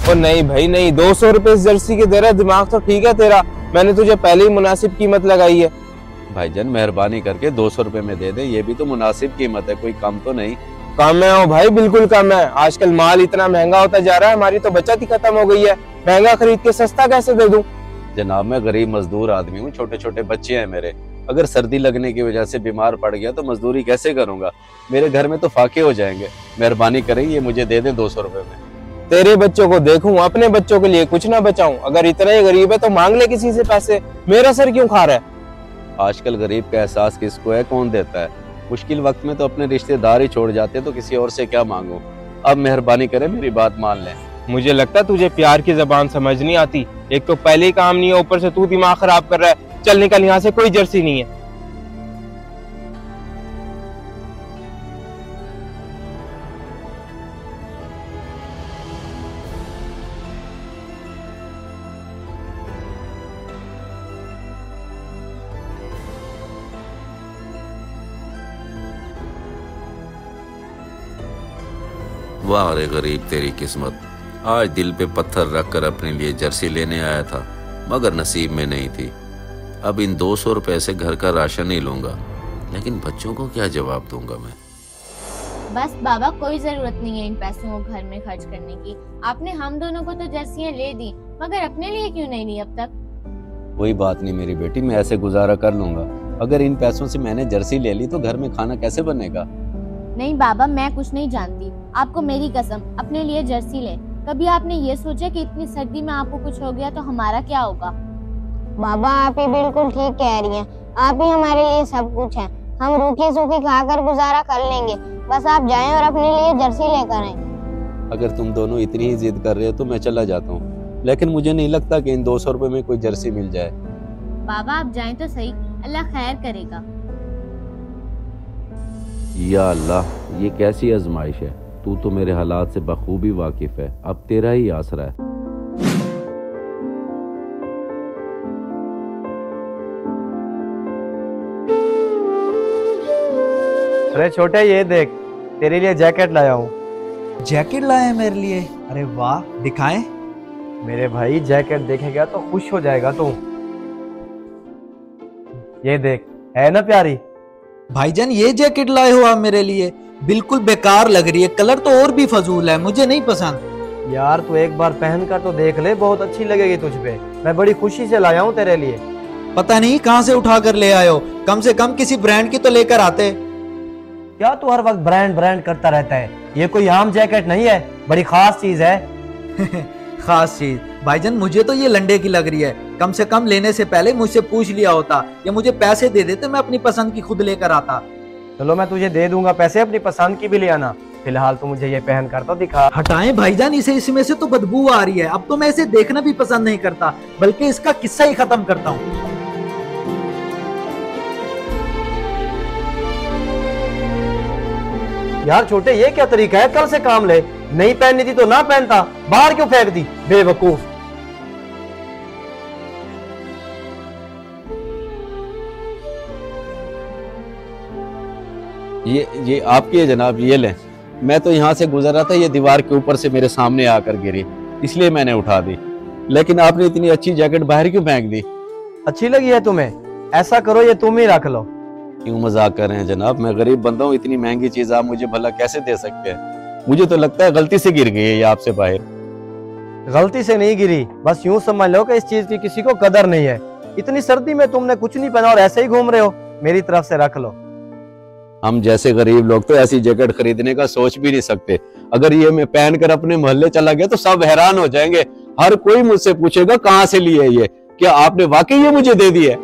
और नहीं भाई नहीं, 200 रुपए इस जर्सी के दे रहा है। दिमाग तो ठीक है तेरा, मैंने तुझे पहले ही मुनासिब कीमत लगाई है। भाईजान मेहरबानी करके 200 रुपए में दे दे, ये भी तो मुनासिब कीमत है, कोई कम तो नहीं। कम है ओ भाई, बिल्कुल कम है। आजकल माल इतना महंगा होता जा रहा है, हमारी तो बचत ही खत्म हो गई है। महंगा खरीद के सस्ता कैसे दे दूं? जनाब मैं गरीब मजदूर आदमी हूँ, छोटे छोटे बच्चे हैं मेरे। अगर सर्दी लगने की वजह से बीमार पड़ गया तो मजदूरी कैसे करूंगा? मेरे घर में तो फाके हो जाएंगे। मेहरबानी करें ये मुझे दे दें 200 रुपए में। तेरे बच्चों को देखूं, अपने बच्चों के लिए कुछ ना बचाऊं? अगर इतना ही गरीब है तो मांग ले किसी से पैसे, मेरा सर क्यों खा रहा है? आजकल गरीब का एहसास किसको है, कौन देता है? मुश्किल वक्त में तो अपने रिश्तेदार ही छोड़ जाते, तो किसी और से क्या मांगू? अब मेहरबानी करें मेरी बात मान लें। मुझे लगता है तुझे प्यार की जबान समझ नहीं आती। एक तो पहले ही काम नहीं है, ऊपर से तू दिमाग खराब कर रहा है। चल निकल यहाँ से, कोई जर्सी नहीं है। वाह रे गरीब तेरी किस्मत, आज दिल पे पत्थर रखकर अपने लिए जर्सी लेने आया था, मगर नसीब में नहीं थी। अब इन 200 रुपए से घर का राशन ही लूंगा, लेकिन बच्चों को क्या जवाब दूंगा मैं? बस बाबा, कोई जरूरत नहीं है इन पैसों को घर में खर्च करने की। आपने हम दोनों को तो जर्सियां ले दी, मगर अपने लिए क्यों नहीं ली अब तक? कोई बात नहीं मेरी बेटी, मैं ऐसे गुजारा कर लूंगा। अगर इन पैसों से मैंने जर्सी ले ली तो घर में खाना कैसे बनेगा? नहीं बाबा, मैं कुछ नहीं जानती। आपको मेरी कसम, अपने लिए जर्सी ले। कभी आपने ये सोचा कि इतनी सर्दी में आपको कुछ हो गया तो हमारा क्या होगा? बाबा आप ही बिल्कुल ठीक कह रही हैं। आप ही हमारे लिए सब कुछ हैं। हम रूखी सूखी खाकर गुजारा कर लेंगे, बस आप जाएं और अपने लिए जर्सी लेकर आएं। अगर तुम दोनों इतनी ही जिद कर रहे हो तो मैं चला जाता हूँ, लेकिन मुझे नहीं लगता कि इन 200 रुपए में कोई जर्सी मिल जाए। बाबा आप जाएं तो सही, अल्लाह खैर करेगा। या अल्लाह, ये कैसी आजमाइश है? तू तो मेरे हालात से बखूबी वाकिफ है, अब तेरा ही आसरा है। अरे छोटे ये देख, तेरे लिए जैकेट लाया हूँ। जैकेट लाए हैं मेरे लिए? अरे वाह, दिखाएं। मेरे भाई जैकेट देखेगा तो खुश हो जाएगा तू। ये देख, है ना प्यारी? भाईजान ये जैकेट लाए हो आप मेरे लिए? बिल्कुल बेकार लग रही है, कलर तो और भी फजूल है, मुझे नहीं पसंद। यार तू एक बार पहन कर तो देख ले, बहुत अच्छी लगेगी तुझ पे। मैं बड़ी खुशी से लाया हूँ तेरे लिए। पता नहीं कहाँ से उठा कर ले आए हो, कम से कम किसी ब्रांड की तो लेकर आते। क्या तू हर वक्त ब्रांड ब्रांड करता रहता है? ये कोई आम जैकेट नहीं है, बड़ी खास चीज है। खास चीज? भाईजान मुझे तो ये लंडे की लग रही है। कम से कम लेने से पहले मुझसे पूछ लिया होता, या मुझे पैसे दे देते, मैं अपनी पसंद की खुद लेकर आता। चलो मैं तुझे दे दूंगा पैसे, अपनी पसंद की भी ले आना। फिलहाल तो मुझे ये पहन कर तो दिखा। हटाएं भाईजान इसे, इसमें से तो बदबू आ रही है। अब तो मैं इसे देखना भी पसंद नहीं करता, बल्कि इसका किस्सा ही खत्म करता हूँ। यार छोटे ये क्या तरीका है? कल से काम ले, नहीं पहननी थी तो ना पहनता, बाहर क्यों फेंक दी बेवकूफ। ये आपकी है जनाब, ये लें। मैं तो यहाँ से गुजर रहा था, ये दीवार के ऊपर से मेरे सामने आकर गिरी, इसलिए मैंने उठा दी। लेकिन आपने इतनी अच्छी जैकेट बाहर क्यों फेंक दी? अच्छी लगी है तुम्हें? ऐसा करो ये तुम ही रख लो। क्यों मजाक कर रहे हैं जनाब? मैं गरीब बंदा हूँ, इतनी महंगी चीज आप मुझे भला कैसे दे सकते हैं? मुझे तो लगता है गलती से गिर गई है ये आपसे बाहर। गलती से नहीं गिरी, बस यूं समझ लो कि इस चीज की किसी को कदर नहीं है। इतनी सर्दी में तुमने कुछ नहीं पहना और ऐसे ही घूम रहे हो। मेरी तरफ से रख लो। हम जैसे गरीब लोग तो ऐसी जैकेट खरीदने का सोच भी नहीं सकते। अगर ये मैं पहनकर अपने मोहल्ले चला गया तो सब हैरान हो जाएंगे। हर कोई मुझसे पूछेगा कहाँ से ली है ये, क्या आपने वाकई ये मुझे दे दी है?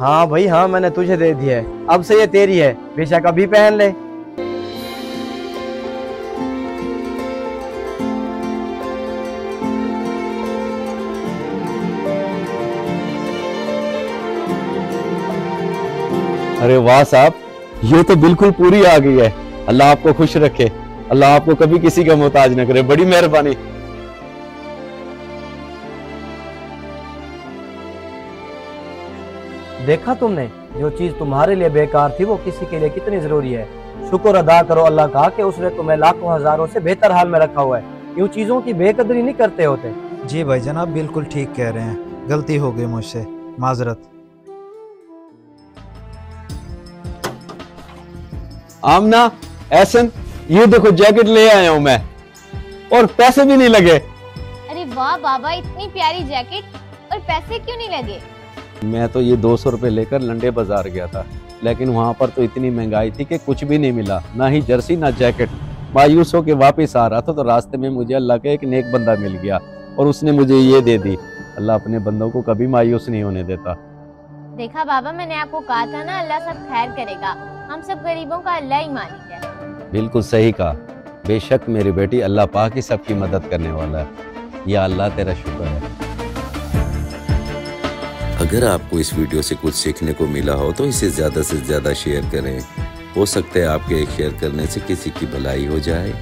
हाँ भाई हाँ, मैंने तुझे दे दी है, अब से ये तेरी है, बेशक अभी पहन ले। अरे वाह साहब, ये तो बिल्कुल पूरी आ गई है। अल्लाह आपको खुश रखे, अल्लाह आपको कभी किसी का मोहताज न करे, बड़ी मेहरबानी। देखा तुमने, जो चीज तुम्हारे लिए बेकार थी वो किसी के लिए कितनी जरूरी है। शुक्र अदा करो अल्लाह का कि उसने तुम्हें लाखों हजारों से बेहतर हाल में रखा हुआ है। यूँ चीजों की बेकदरी नहीं करते होते। जी भाईजान, आप बिल्कुल ठीक कह रहे हैं, गलती हो गई मुझसे, माजरत। आमना, एहसन, ये देखो जैकेट ले आया हूँ मैं, और पैसे भी नहीं लगे। अरे वाह बाबा, इतनी प्यारी जैकेट और पैसे क्यों नहीं लगे? मैं तो ये 200 रुपए लेकर लंडे बाजार गया था, लेकिन वहां पर तो इतनी महंगाई थी कि कुछ भी नहीं मिला, ना ही जर्सी ना जैकेट। मायूस होकर वापस आ रहा था तो रास्ते में मुझे अल्लाह का एक नेक बंदा मिल गया और उसने मुझे ये दे दी। अल्लाह अपने बंदों को कभी मायूस नहीं होने देता। देखा बाबा, मैंने आपको कहा था ना, अल्लाह सब खैर करेगा। हम सब गरीबों का अल्लाह ही मालिक है। बिल्कुल सही कहा। बेशक मेरी बेटी, अल्लाह पाक ही सबकी मदद करने वाला है। या अल्लाह तेरा शुक्र है। अगर आपको इस वीडियो से कुछ सीखने को मिला हो तो इसे ज़्यादा से ज़्यादा शेयर करें। हो सकता है आपके एक शेयर करने से किसी की भलाई हो जाए।